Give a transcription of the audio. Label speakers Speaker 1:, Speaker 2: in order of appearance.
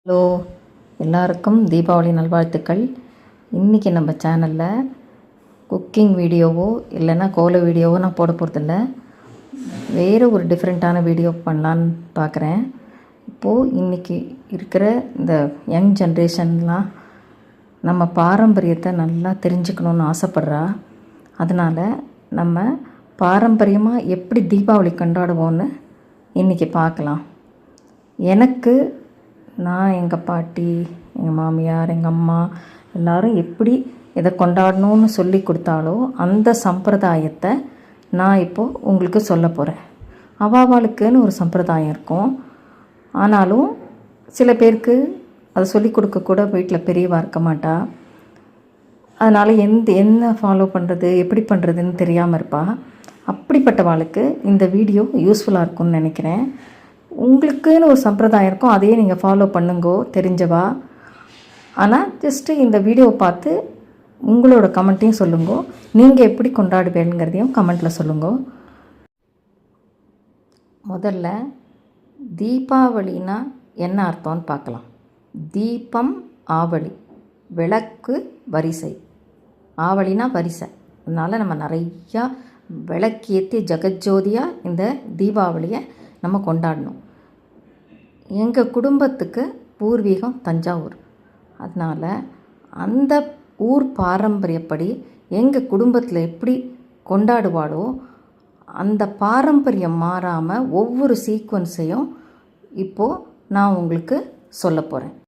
Speaker 1: Hello, எல்லாருக்கும் தீபாவளி நல்வாழ்த்துக்கள். இன்றைக்கி நம்ம சேனலில் குக்கிங் வீடியோவோ இல்லைன்னா கோல வீடியோவோ நான் போட போகிறதில்ல. வேறு ஒரு டிஃப்ரெண்ட்டான வீடியோ பண்ணலான்னு பார்க்குறேன். இப்போது இன்றைக்கி இருக்கிற இந்த யங் ஜென்ரேஷன்லாம் நம்ம பாரம்பரியத்தை நல்லா தெரிஞ்சுக்கணுன்னு ஆசைப்பட்றா. அதனால் நம்ம பாரம்பரியமாக எப்படி தீபாவளி கொண்டாடுவோன்னு இன்றைக்கி பார்க்கலாம். எனக்கு நான் எங்கள் பாட்டி, எங்கள் மாமியார், எங்கள் அம்மா எல்லோரும் எப்படி இதை கொண்டாடணும்னு சொல்லி கொடுத்தாலோ அந்த சம்பிரதாயத்தை நான் இப்போது உங்களுக்கு சொல்ல போகிறேன். அவாவாளுக்குன்னு ஒரு சம்பிரதாயம் இருக்கும். ஆனாலும் சில பேருக்கு அதை சொல்லி கொடுக்கக்கூட வீட்டில் பெரியவா இருக்க மாட்டா. அதனால் என்ன ஃபாலோ பண்ணுறது எப்படி பண்ணுறதுன்னு தெரியாமல் இருப்பாள். அப்படிப்பட்டவாளுக்கு இந்த வீடியோ யூஸ்ஃபுல்லாக இருக்கும்னு நினைக்கிறேன். உங்களுக்குன்னு ஒரு சம்பிரதாயம் இருக்கும், அதையே நீங்கள் ஃபாலோ பண்ணுங்கோ தெரிஞ்சவா. ஆனால் ஜஸ்ட்டு இந்த வீடியோவை பார்த்து உங்களோட கமெண்ட்டையும் சொல்லுங்கோ. நீங்கள் எப்படி கொண்டாடுவீங்கிறதையும் கமெண்ட்டில் சொல்லுங்கோ. முதல்ல தீபாவளினா என்ன அர்த்தம்னு பார்க்கலாம். தீபம் ஆவளி, விளக்கு வரிசை. ஆவளினா வரிசை. அதனால் நம்ம நிறையா விளக்கேற்றி ஜெகஜோதியாக இந்த தீபாவளியை நம்ம கொண்டாடணும். எங்கள் குடும்பத்துக்கு பூர்வீகம் தஞ்சாவூர். அதனால் அந்த ஊர் பாரம்பரியப்படி எங்கள் குடும்பத்தில் எப்படி கொண்டாடுவாளோ அந்த பாரம்பரியம் மாறாமல் ஒவ்வொரு சீக்வன்ஸையும் இப்போது நான் உங்களுக்கு சொல்ல போகிறேன்.